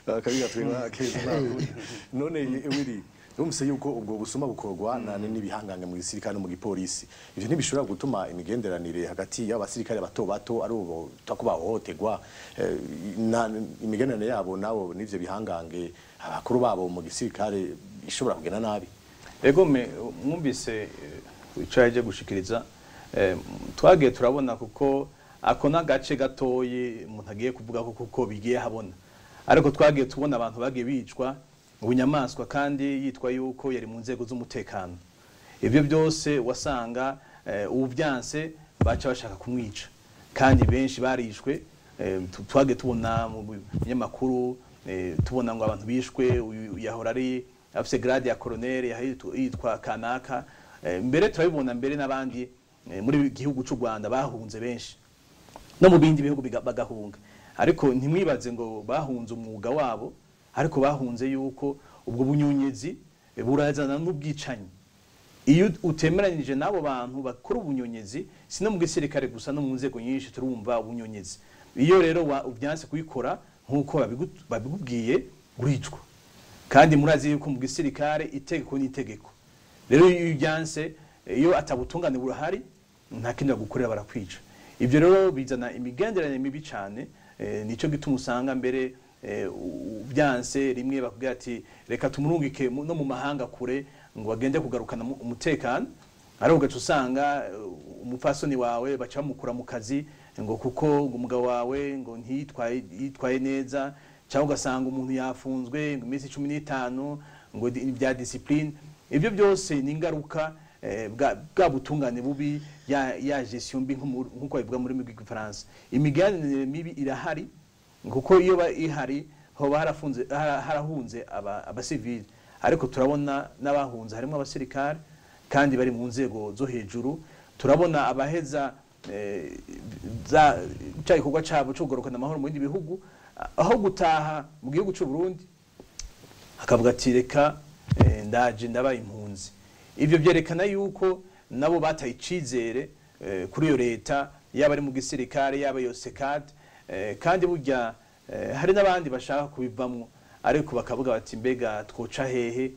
akabiga twema keza nakuri none wiri umse yuko ubwo busuma bukorwa n'ibihangange mu gisirikare no mu gipolisi ivyo ntibishobora gutuma imigenderanire hagati y'abasirikare bato bato ari ubo takubahotegwa imigenderanire yabo nabo n'ivyo bihangange abakuru babo mu gisirikare ishobora kugena nabi ego mwumvise icaje gushikiriza twagiye turabona kuko ako nagace gatoyi umuntu agiye kuvuga kuko bigiye habona ariko twagiye tubona abantu bagiye bicwa ubunyamaswa kandi yitwa yuko yari mu nzego z'umutekano ivyo byose wasanga ubuvyanse baca bashaka kumwica kandi benshi barishwe twagiye tubona mu binyamakuru tubona ngo abantu bishwe yahora ari afise grade ya colonel yitwa kanaka mbere turabibona mbere n'abandi muri gihugu cy'u Rwanda bahunze benshi no mu bindi bihugu bagahunga ariko ntimwibaze ngo bahunze umwuga wabo ariko bahunze yuko ubwo bunyonyezi burazana n'ubwicanyi iyo utemeranije nabo bantu bakora ubunyonyezi sino mu gisirikare gusa no mu nzego nyinshi turumva ubunyonyezi iyo rero ubyanse kubikora nkuko babigubwiye uricwa kandi murazi yuko mu gisirikare itegeko n'itegeko rero iyo ubyanse iyo atabutungane burahari nta kindi bagukorera barakwica ibyo rero bizana imigenderanire mibi cyane nico gituma usanga mbere byanse rimwe bakubwira ati reka tumurungike no mu mahanga kure ngo bagende kugarukana umutekano ari ugaca usanga umupfasoni wawe baca bamukura mu kazi ngo kuko umugabo wawe ngo ntiyitwaye neza cyangwa ugasanga umuntu yafunzwe ngo iminsi 15 ngo bya discipline ibyo byose ni ingaruka bwa butungane bubi ya gestion mbi nkuko bivuga muri Gifaransa imiganire mibi irahari kuko iyo ihari hoba harahunze abasivili ariko turabona n'abahunze harimo abasirikare kandi bari mu nzego zo hejuru turabona abaheza za ikorwa cabo cyo kugarukana amahoro mu bindi bihugu aho gutaha mu gihugu cy'u Burundi akavuga ati reka ndaje ndabaye impunzi ivyo byerekana yuko nabo bataye icizere kuri iyo leta yaba ari mu gisirikare yaba yo sekad kandi burya hari n'abandi bashaka kubivamwo ariko bakavuga bati mbega twoca hehe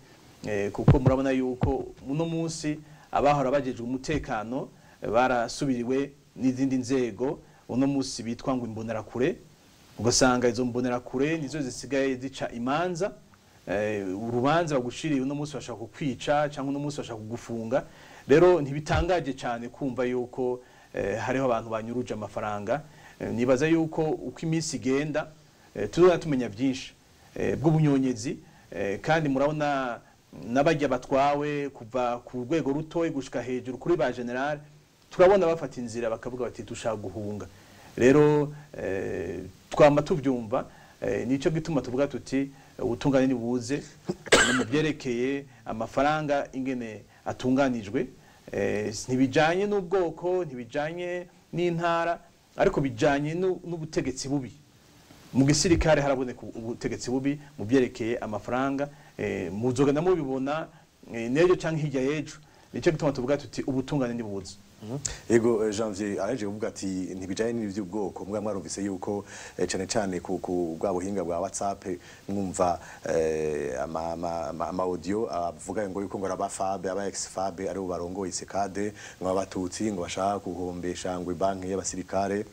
kuko murabona yuko uno munsi abahora bajeje umutekano barasubiriwe n'izindi nzego uno munsi bitwa ngo imbonerakure ugasanga izo mbonerakure nizo zisigaye zica imanza urubanza bagushiriye uno munsi bashaka kukwica cyangwa uno munsi bashaka kugufunga rero ntibitangaje cyane kumva yuko hariho abantu banyuruje amafaranga nibaza yuko uko iminsi igenda tuzona tumenya byinshi bw'ubunyonyezi kandi murabona n'abajya batwawe kuva ku rwego rutoye gushika hejuru kuri ba general turabona bafata inzira bakavuga bati dushaka guhunga rero twamba tuvyumva nico gituma tuvuga tuti ubutungane ni buze mu byerekeye amafaranga ingene atunganijwe ntibijanye n'ubwoko ntibijanye n'intara ariko bijanye n'ubutegetsi bubi mu gisirikare haraboneka ubutegetsi bubi mu byerekeye amafaranga muzoga namubibona nejo canke hirya yejo nico gituma tuvuga tuti ubutungane ni buze Ego Janvier araje kuvuga ati ntibijanye n'ivy'ubwoko mbwa mwarumvise yuko cyane cyane ku bwa buhinga bwa WhatsApp mwumva ama audio avuga ngo yuko ngo abafabe aba ex-fabe ari barongoye sekade ngo abatutsi ngo bashaka kuhombesha ngo banki y'abasirikare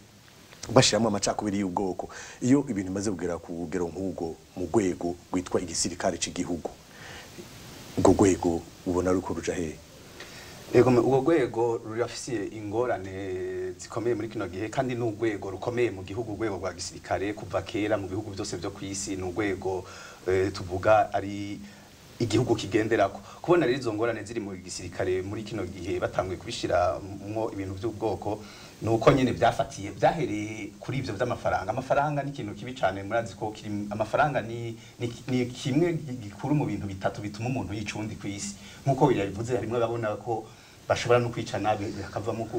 bashiramo amacakubiri y'ubwoko iyo ibintu bimaze kugera ku rugero nk'ubwo mu rwego rwitwa igisirikare cy'igihugu ubwo rwego ubona ruko ruja hehe Ego uwo gwego rurafisiye ingorane zikomeye muri kino gihe kandi n'ugwego rukomeye mu gihugu gwego rwa gisirikare kuva kera mu bihugu byose byo kwisi n'ugwego tuvuga ari igihugu kigenderako kubona rero izo ngorane ziri mu gisirikare muri kino gihe batanguye kubishira mwo ibintu by'ubwoko nuko nyene byafatiye byahereye kuri ivyo amafaranga ni ikintu kibi cyane murazi ko kiri amafaranga ni kimwe gikuru mu bintu bitatu bituma umuntu yicundi kwisi nkuko birabivuze harimo babona ko bashobora no kwicana hakavamo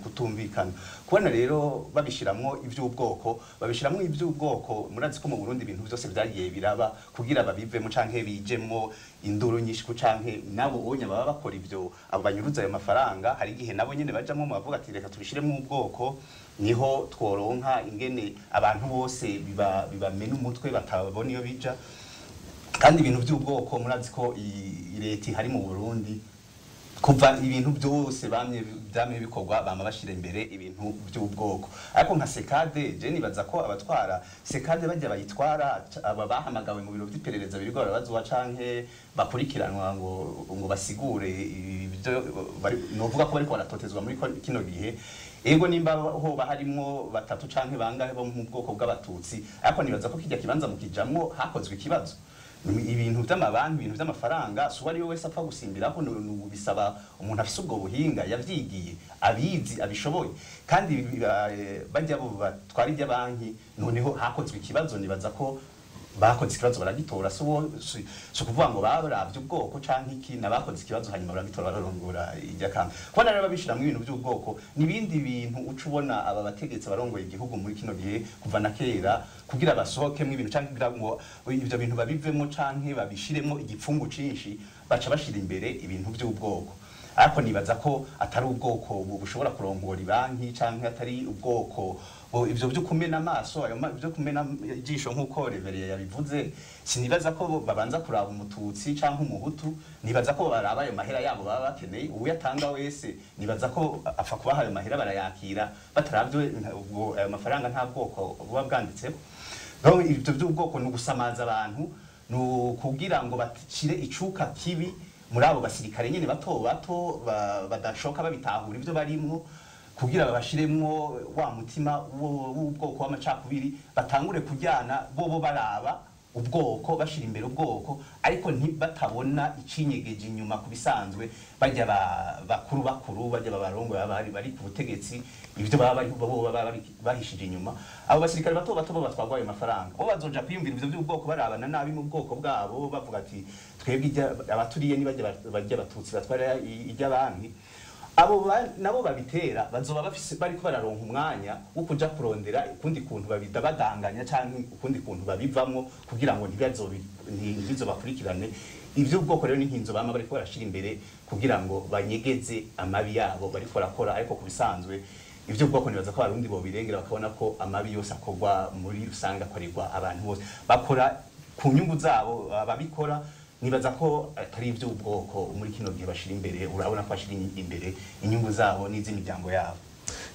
kutumvikana. Kubona rero babishiramwo ivy'ubwoko murazi ko mu Burundi ibintu byose byagiye biraba kugira babivemo canke bijemwo induru nyinshi ku canke nabo bonya baba bakora ivyo abo banyuruza ayo mafaranga hari igihe nabo nyene bajamwo mu bavuga ati reka tubishiremo ubwoko niho tworonka ingene abantu bose bibamena umutwe batabona iyo bija. Kandi ibintu by'ubwoko murazi ko leta hari mu Burundi kuva ibintu byose byamye bikorwa bama bashira imbere ibintu by'ubwoko. Ariko nka sekade je nibaza ko abatwara sekade bajya bayitwara aba bahamagawe mu biro by'iperereza biriko barabazwa canke bakurikiranwa ngo basigure ibyo novuga ko bariko baratotezwa muri kino gihe. Ego nimba hoba harimwo batatu canke bangahe bo mu bwoko bw'abatutsi, ariko nibaza ko kijya kibanza mu kijamwo hakozwe ikibazo. Ibintu by'amabanki ibintu by'amafaranga suwa ari we wese apfa gusimbira ko bisaba umuntu afise ubwo buhinga yavyigiye abizi abishoboye. Kandi bajya bo batwara ijya banki noneho hakozwe ikibazo nibaza ko bakoze ikibazo baragitora so kuvuga ngo baravye ubwoko canke iki nabakoze ikibazo hanyuma baragitora bararongora ijya kanga. Kubona rero babishiramwe ibintu by'ubwoko nibindi bintu ucubona aba bategetsi barongoye igihugu muri kino gihe kuva na kera kugira basohokemwe ibintu canke kugira ngo ivyo bintu babivemo canke babishiremo igipfungu cinshi baca bashira imbere ibintu by'ubwoko. Ariko nibaza ko atari ubwoko bushobora kurongora ibanki canke atari ubwoko ivyo byo kumena amaso ayo byo kumena ijisho nkuko revereye yabivuze. Sinibaza ko babanza kuraba umututsi canke umuhutu, nibaza ko baraba ayo mahera yabo baba bakeneye uyatanga wese. Nibaza ko apfa kubaha ayo mahera barayakira bataravye ayo mafaranga nta bwoko buba bwanditseho. Donc ivyo by'ubwoko no gusamaza abantu no kugira ngo bacire icuka kibi muri abo basirikare nyene bato badashoka babitahura ivyo barimwo kugira babashiremwo wa mutima w'ubwoko w'amacakubiri batangure kujyana bobo baraba ubwoko bashira imbere ubwoko ariko batabona icinyegeje inyuma kubisanzwe bajya bakuru bajya babarongo bari ku butegetsi ivyo baba bahishije inyuma. Abo basirikare bato bo batwagwa ayo mafaranga bo bazoja kwiyumvira ivyo by'ubwoko barabana nabi mu bwoko bwabo bavuga ati twebwe abaturiye ni bajya batutsi batwara ijya banki. Abo nabo babitera bazoba bafise bariko bararonka umwanya wo kuja kurondera ukundi kuntu babidabadanganya canke ukundi kuntu babivamwo kugira ngo ntibizo bakurikirane. Ivyo ubwoko rero n'inkinzo bama bariko barashira imbere kugira ngo banyegeze amabi yabo bariko barakora. Ariko kubisanzwe ivyo ubwoko nibaza ko abarundi bo birengera bakabona ko amabi yose akorwa muri rusanga akorerwa abantu bose bakora ku nyungu zabo. Ababikora nibaza ko atari ivyo ubwoko muri kino gihe bashira imbere, urabona ko bashira imbere inyungu zabo n'iz'imiryango yabo.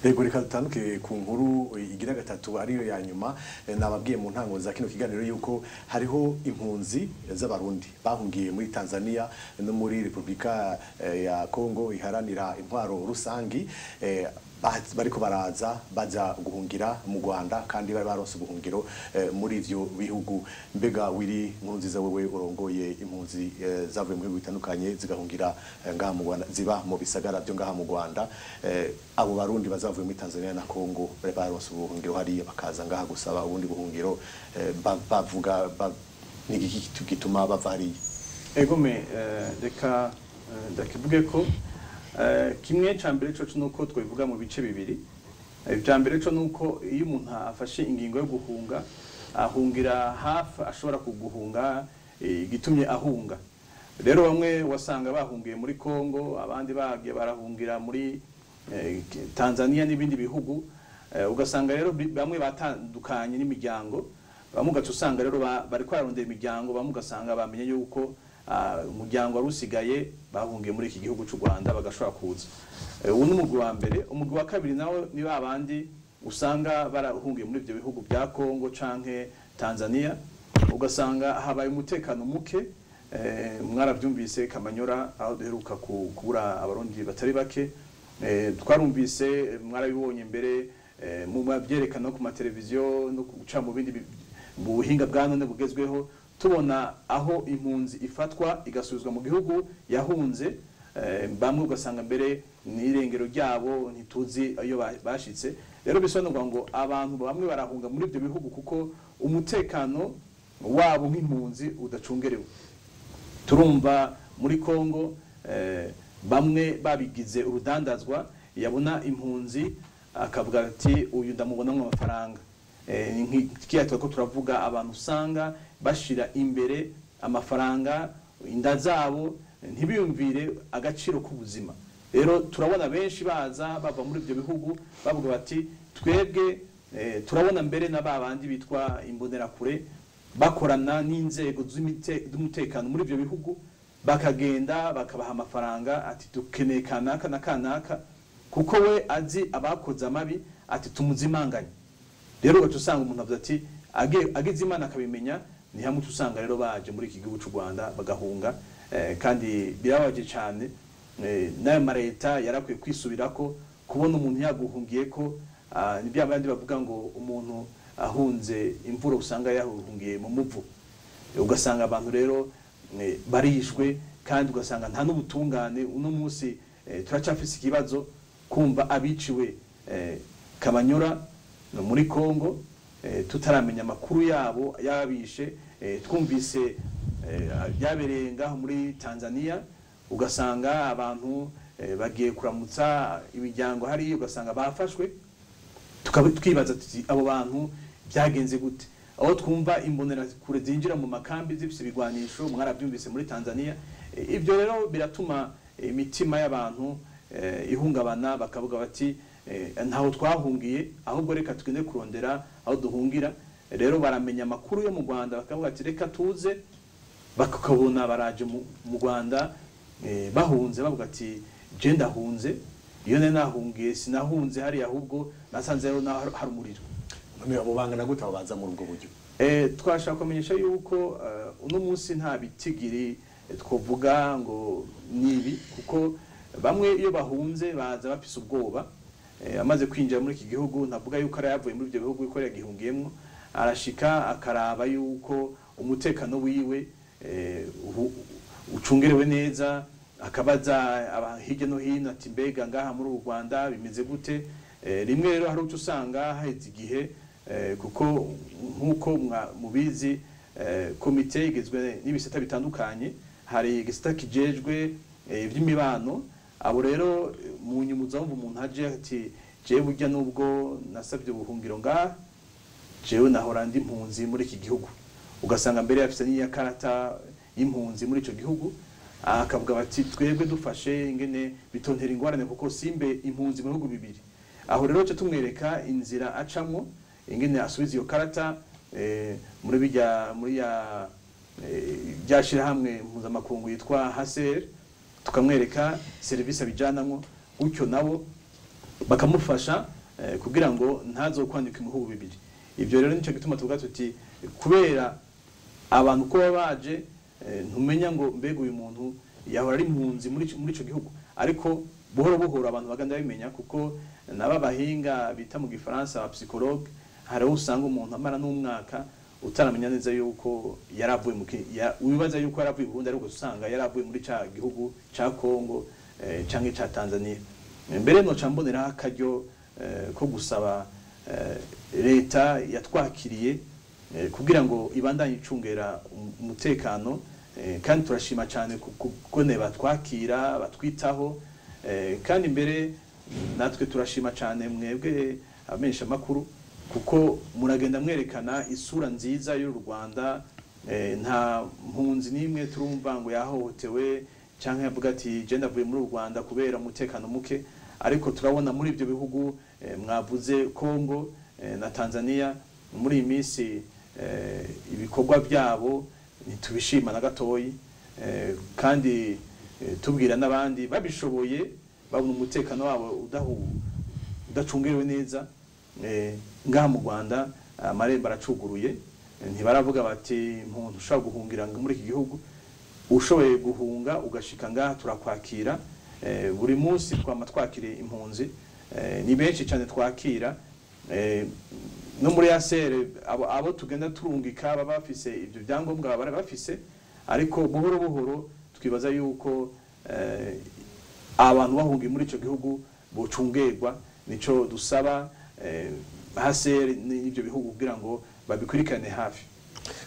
Yego reka dutanduke ku nkuru igira gatatu ariyo ya nyuma. Nababwiye mu ntango za kino kiganiro yuko hariho impunzi z'abarundi bahungiye muri Tanzania no muri Republika ya Kongo iharanira intwaro rusangi bariko baraza baza guhungira mu Rwanda kandi bari baronse ubuhungiro muri ivyo bihugu. Mbega wiri nkunziza wewe urongoye impunzi zavuye mu bihugu bitandukanye zigahungira ngaha mu Rwanda ziba mu bisagara byo ngaha mu Rwanda, abo barundi bazavuye muri Tanzania na Kongo bari baronse ubuhungiro hariya bakaza ngaha gusaba ubundi buhungiro bavuga n'igiki gituma bava hariya? Egome reka ndakivuge ko kimwe cambere cyo nuko twivuga mu bice bibiri. Icambere cyo nuko iyo umuntu afashe ingingo yo guhunga ahungira hafi ashobora kuguhunga gitumye ahunga. Rero bamwe wasanga bahungiye muri Kongo, abandi bagiye barahungira muri Tanzania n'ibindi bihugu. Ugasanga rero bamwe batandukanye n'imiryango, bamwe ugasanga rero bari kwarondera imiryango, bamwe ugasanga bamenye yuko umuryango warusigaye bahungiye muri iki gihugu cy'u Rwanda bagashobora kuza. Ubu n'umugwi wa mbere. Umugwi wa kabiri nawe ni babandi usanga barahungiye muri ibyo bihugu bya Kongo canke Tanzania, ugasanga habaye umutekano muke. Mwarabyumvise Kamanyora aho duheruka kubura abarundi batari bake. Twarumvise mwarabibonye mbere mu mabyerekano ku mateleviziyo no guca mu bindi buhinga bwa none bugezweho, tubona aho impunzi ifatwa igasubizwa mu gihugu yahunze. Bamwe ugasanga mbere n'irengero ryabo ntituzi ayo bashitse. Rero bisobanurwa ngo abantu bamwe barahunga muri ibyo bihugu kuko umutekano wabo nk'impunzi udacungerewe. Turumva muri Kongo bamwe babigize urudandazwa, yabona impunzi akavuga ati uyu ndamubonamo amafaranga. Nk'ikiya twako turavuga abantu usanga bashira imbere amafaranga, inda zabo, ntibiyumvire agaciro k'ubuzima. Rero turabona benshi baza bava muri ibyo bihugu bavuga bati twebwe turabona mbere na babandi bitwa imbonerakure bakorana n'inzego z'umutekano muri ibyo bihugu, bakagenda bakabaha amafaranga ati dukeneye kanaka na kanaka, kuko we azi abakoze amabi ati tumuzimanganye. Rero ugaca usanga umuntu avuga ati agize Imana akabimenya, ni hamwe usanga rero baje muri iki gihugu cy'u Rwanda bagahunga. Kandi birabaje cyane, nayo mareta yarakwiye kwisubirako kubona umuntu yaguhungiye ko nibyo abandi bavuga ngo umuntu ahunze imvura usanga yahungiye mu muvu. Ugasanga abantu rero barishwe, kandi ugasanga nta n'ubutungane. Uno munsi turacafise ikibazo kumva abiciwe Kamanyura muri Kongo, tutaramenya amakuru yabo yabishe. Twumvise byabereye ngaho muri Tanzania, ugasanga abantu bagiye kuramutsa imiryango hari, ugasanga bafashwe. Tukibaza tuti abo bantu byagenze gute? Aho twumva imbonerakure zinjira mu makambi zifise ibigwanisho, mwarabyumvise muri Tanzania. Ibyo rero biratuma imitima y'abantu ihungabana, bakavuga bati ntaho twahungiye, ahubwo reka tugende kurondera aho duhungira. Rero baramenya amakuru yo mu Rwanda, bakavuga ati reka tuze, bakabona baraje mu Rwanda bahunze, bavuga ati je ndahunze, iyo nahungiye sinahunze hari, ahubwo nasanze rero hari umuriro. None abo bangana gute baza muri ubwo buryo? Twashaka kumenyesha yuko uno munsi nta bitigiri twovuga ngo nibi, kuko bamwe iyo bahunze baza bafise ubwoba. Amaze kwinjira muri iki gihugu, navuga yuko ari yavuye muri ibyo bihugu ko yagihungiyemo, arashika akaraba yuko umutekano wiwe ucungerewe neza, akabaza hirya no hino ati mbega ngaha muri u Rwanda bimeze gute. Rimwe rero hari uco usanga haheze igihe, kuko nkuko mubizi komite igizwe n'ibisata bitandukanye. Hari igisata kijejwe iby'imibano, abo rero mu nyumuza wumva umuntu aje ati jewe burya nubwo nasabye ubuhungiro ngaha, jewe nahora ndi impunzi muri iki gihugu. Ugasanga mbere yafise n'iya karata y'impunzi muri ico gihugu, akavuga bati twebwe dufashe ingene bitontera ingorane kuko simbe impunzi mu bihugu bibiri. Aho rero cyo tumwereka inzira acamwo, ingene asubiza iyo karata muri byashira hamwe mpuzamakungu yitwa HCR, tukamwereka serivisi abijanamwo, gutyo nabo bakamufasha kugira ngo ntazokwandika ibihugu bibiri. Ibyo rero nico gituma tuvuga tuti kubera abantu ko baje ntumenya ngo mbega uyu muntu yahora ari impunzi muri ico gihugu, ariko buhoro buhoro abantu baganda bimenya, kuko naba bahinga bita mu Gifaransa aba psychologue, hari usanga umuntu amara n'umwaka utaramenya neza yuko yaravuye wibaza yuko yaravuye Burundi, ariko usanga yaravuye muri ca gihugu ca Kongo canke ca Tanzania. Mbere no cambonera akaryo ko gusaba leta yatwakiriye kugira ngo ibandanye icungera umutekano, kandi turashima cyane kuko ne batwakira batwitaho, kandi mbere natwe turashima cyane mwebwe abamenyesha makuru, kuko muragenda mwerekana isura nziza y'u Rwanda. Nta mpunzi nimwe turumva ngo yahohotewe cyangwa yavuga ati je ndavuye muri u Rwanda kubera umutekano muke, ariko turabona muri ibyo bihugu mwavuze Kongo na Tanzania muri iyi minsi ibikorwa byabo ntitubishima na gatoyi, kandi tubwira n'abandi babishoboye babona umutekano wabo udacungerewe neza. Ngaha mu Rwanda amarembo aracuguruye, ntibaravuga bati umuntu ushobora guhungira muri iki gihugu, ushoboye guhunga ugashika ngaha turakwakira. Buri munsi twama twakire impunzi, ni benshi cyane twakira. No muri ASR abo tugenda turungika baba bafise ibyo byangombwa baba bafise, ariko buhoro buhoro twibaza yuko abantu bahungiye muri ico gihugu bocungerwa. Nico dusaba ASR n'ibyo bihugu kugira ngo babikurikirane hafi.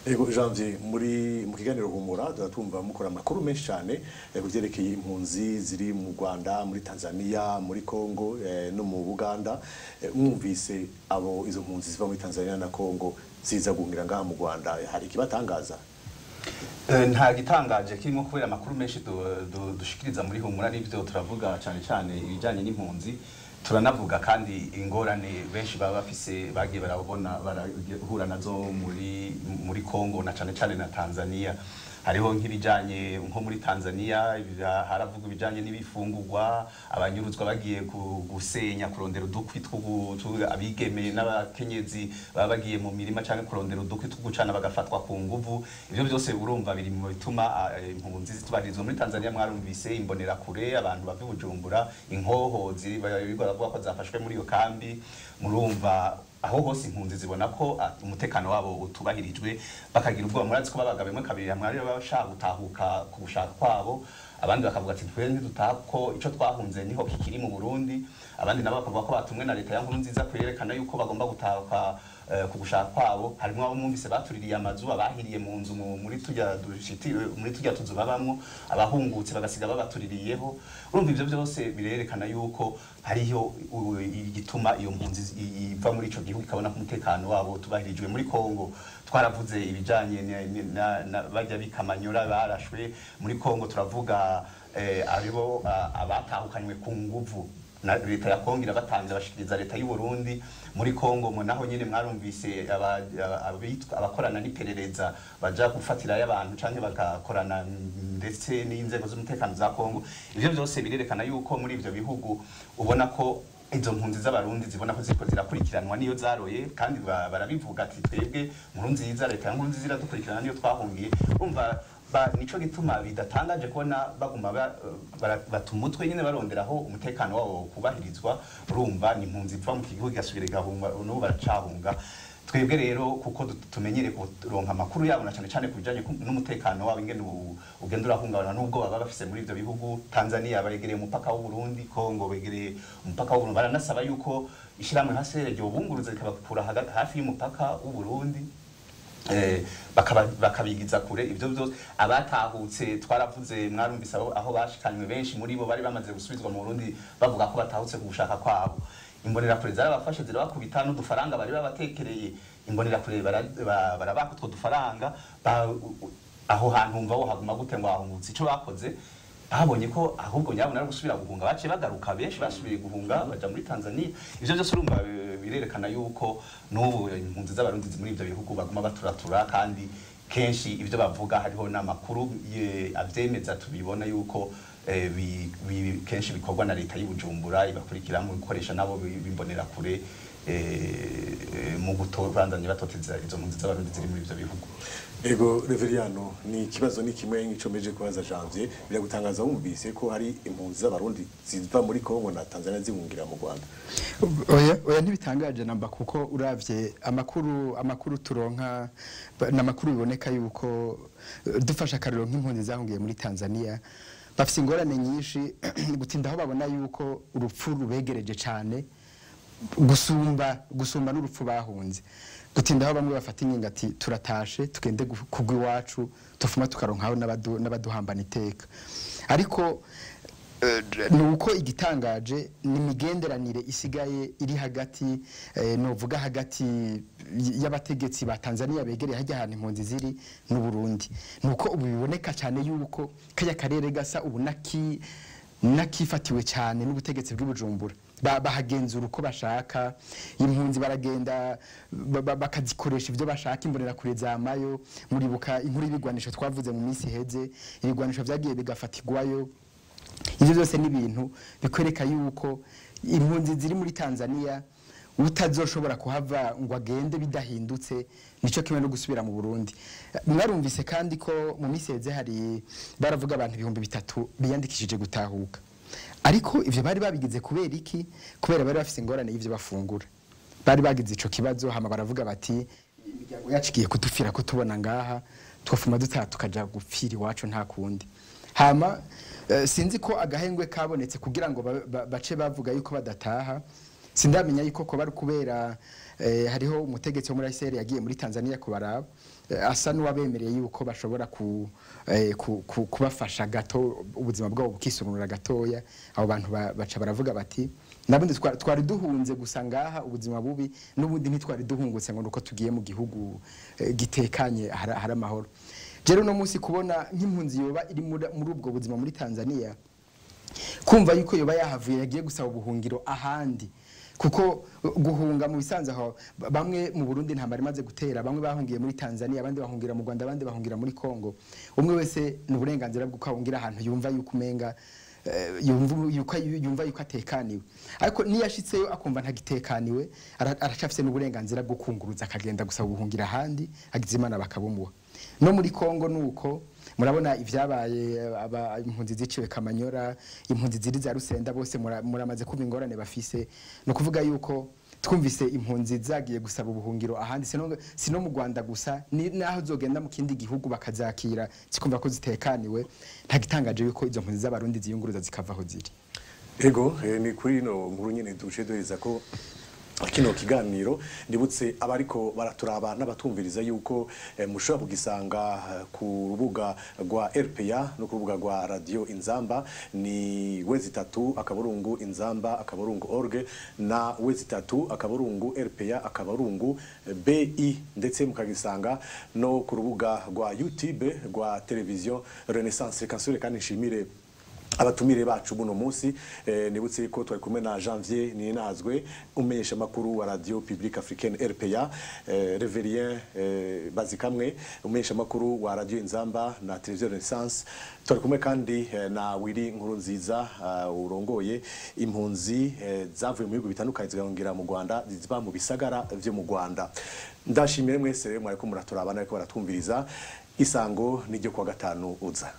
Ego Janvier mu kiganiro Humura tumva mukora amakuru menshi cyane kuvyerekeye impunzi ziri mu Rwanda, muri Tanzania, muri Congo no mu Uganda. Mwumvise abo izo mpunzi ziva muri Tanzania na Congo ziza guhungira ngaha mu Rwanda, hari kibatangaza? Nta gitangaje kirimo kubera amakuru menshi dushikiriza muri Humura n'ivyo turavuga cyane cyane ibijanye n'impunzi. Turanavuga kandi ingorane benshi baba bafise bagiye barabona barahura nazo muri Congo na cyane cyane na Tanzania. Hariho nk'ibijanye nko muri Tanzania haravuga ibijanye n'ibifungurwa, abanyuruzwa bagiye gusenya kurondera udukwi abigeme n'abakenyezi baba bagiye mu mirima cyane kurondera udukwi gucana bagafatwa ku nguvu. Ivyo byose urumva biri mu bituma impunzi zitubarizwa muri Tanzania. Mwarumvise imbonera kure abantu bava Bujumbura, inkoho ziri bavuga ko zafashwe muri iyo kambi. Murumva aho hose impunzi zibona ko umutekano wabo utubahirijwe bakagira ubwoba. Murazi ko babaga bimwe kabiri mwari bashaka gutahuka ku gushaka kwabo, abandi bakavuga ati twe ntidutako ico twahunze niho kikiri mu Burundi, abandi nabo bakavuga ko batumwe na leta ya Nkurunziza kwerekana yuko bagomba gutahuka ku gushaka kwabo. Harimo abo mwumvise batuririye amazu, abahiriye mu nzu muri tujya tuzu babamwo, abahungutse bagasiga babatuririyeho. Urumva ivyo byose birerekana yuko hariyo igituma iyo mpunzi iva muri ico gihugu ikabona ko umutekano wabo tubahirijwe. Muri Congo twaravuze ibijanye bajya bikamanyura barashwe muri Congo. Turavuga aribo abatahukanywe ku nguvu na leta ya Congo irabatanze bashikiriza leta y'u Burundi. Muri Congo naho nyene mwarumvise abakorana n'iperereza baja gufatira y'abantu canke bagakorana ndetse n'inzego z'umutekano za Congo. Ivyo byose birerekana yuko muri ivyo bihugu ubona ko izo mpunzi z'abarundi zibona ko ziko zirakurikiranwa niyo zaroye, kandi barabivuga ati twebwe Nkurunziza, leta ya Nkurunziza iradukurikirana niyo twahungiye. Umva nico gituma bidatangaje kubona baguma batumutwe nyene baronderaho umutekano wabo kubahirizwa. Urumva ni impunzi iva mu gihugu gasubire gahunga n'ubu baracahunga. Twebwe rero kuko tumenyere kuronka amakuru yabo na cyane cyane kubijanye n'umutekano wabo ingene ugenda urahungabana n'ubwo baba bafise muri ivyo bihugu. Tanzania baregereye umupaka w'u Burundi, Congo begereye umupaka w'u Burundi. Baranasaba yuko ishiramwe hasere ryo bunguruza rikabakura hafi y'umupaka w'u Burundi, bakabigiza kure. Ivyo byose abatahutse twaravuze mwarumvise aho bashikanywe benshi muri bo bari bamaze gusubizwa mu Burundi bavuga ko batahutse ku gushaka kwabo. Imbonera kure zarabafashe zirabakubita n'udufaranga bari babatekereye. Imbonera kure barabaka utwo dufaranga aho hantu umva wo haguma gute ngo ahungutse. Ico bakoze babonye ko ahubwo nyabona ari gusubira guhunga, bace bagaruka benshi basubiye guhunga baja muri Tanzania. Ivyo byose urumva birerekana yuko n'ubu impunzi z'abarundi muri ivyo bihugu baguma baturatura, kandi kenshi ivyo bavuga hariho n'amakuru avyemeza tubibona yuko kenshi bikorwa na leta y'Ubujumbura ibakurikira mu gukoresha nabo bimbonera kure mu gutobandanya batoteza izo mpunzi z'abarundi ziri muri ivyo bihugu. Ego Reveriano, ni kibazo ni kimwe ngicomeje kubaza Janvier, biragutangaza wumvise ko hari impunzi z'abarundi ziva muri Congo na Tanzania zihungira mu Rwanda? Oya ntibitangaje namba, kuko uravye amakuru turonka n'amakuru biboneka yuko dufasha kariro nk'impunzi zahungiye muri Tanzania bafise ingorane nyinshi gutinda aho babona yuko urupfu rubegereje cyane gusumba n'urupfu bahunze. Gutinda aho bamwe bafata ingingo ati turatashe tugende kugwa iwacu tufuma tukaronkaho n'abaduhambana iteka. Ariko nuko igitangaje ni imigenderanire isigaye iri hagati novuga hagati y'abategetsi ba Tanzania begereye hajya ahantu impunzi ziri n'u Burundi. Nuko ubu biboneka cyane yuko kaya karere gasa ubu nakifatiwe cyane n'ubutegetsi bw'Ibujumbura. Bahagenzura uko bashaka, impunzi baragenda bakazikoresha ivyo bashaka. Imbonera kure zamayo, muribuka inkuru y'ibigwanisho twavuze mu minsi heze, ibigwanisho vyagiye bigafatirwayo. Ivyo byose ni ibintu bikwereka yuko impunzi ziri muri Tanzania utazoshobora kuhava ngo agende bidahindutse, nico kimwe no gusubira mu Burundi. Mwarumvise kandi ko mu minsi heze hari baravuga abantu 300 biyandikishije gutahuka. Ariko ivyo bari babigize kubera iki? Kubera bari bafise ingorane y'ivyo bafungura. Bari bagize ico kibazo, hama baravuga bati imiryango yacikiye kudufira ko tubona ngaha twofuma dutaha tukaja gupfira iwacu nta kundi. Hama sinzi ko agahengwe kabonetse kugira ngo bace bavuga yuko badataha. Sindamenya yuko ko bari kubera hariho umutegetsi wo muri Israel yagiye muri Tanzania kubaraba asa n'uwabemereye yuko bashobora kubafasha gato ubuzima bwabo bukisununura gatoya. Abo bantu baca baravuga bati nabundi twari duhunze gusa ngaha ubuzima bubi, n'ubundi ntitwari duhungutse ngo nuko tugiye mu gihugu gitekanye hari amahoro. Jero no munsi kubona nk'impunzi yoba iri muri ubwo buzima muri Tanzania, kumva yuko yoba yahavuye yagiye gusaba ubuhungiro ahandi, kuko guhunga mu bisanzwe aho bamwe mu Burundi ntambara imaze gutera, bamwe bahungiye muri Tanzania, abandi bahungira mu Rwanda, abandi bahungira muri Kongo. Umwe wese n'uburenganzira bwo kwahungira ahantu yumva yuko umenga yumva yuko atekaniwe, ariko niyashitseyo akumva ntagitekaniwe aracafise n'uburenganzira bwo kunguruza akagenda gusaba ubuhungira ahandi, agize Imana bakabumuha. No muri Kongo nuko murabona ivyabaye, impunzi ziciwe Kamanyora, impunzi ziri za Rusenda, bose muramaze kuba ingorane bafise. No kuvuga yuko twumvise impunzi zagiye gusaba ubuhungiro ahandi, sino mu Rwanda gusa, ni naho zogenda mu kindi gihugu bakazakira zikumva ko zitekaniwe. Ntagitangaje yuko izo mpunzi z'abarundi ziyunguruza zikavaho ziri. Ego ni kuri no nkuru nyene duce duheza ko kino kiganiro. Ndibutse abariko baraturaba n'abatumviriza yuko mushobora kugisanga ku rubuga rwa RPA no ku rubuga rwa Radio Inzamba, ni wezi3 na wezi3 ndetse mukagisanga no ku rubuga rwa YouTube rwa televiziyo Renaissance. Kansure kandi nshimire abatumire bacu buno munsi. Nibutse ko twari kumwe na Janvier Ninazwe, umenyesha makuru wa Radio Publique Africaine RPA, Reverien Bazikamwe, umenyesha makuru wa Radio Inzamba na Television Renaissance. Twari kumwe kandi na Willy Nkurunziza, urongoye impunzi zavuye mu bihugu bitandukanye zigahungira mu Rwanda, ziba mu bisagara vyo mu Rwanda. Ndashimire mwese mwari ko muraturabana ariko baratwumviriza. Isango niryo kwa gatanu uza.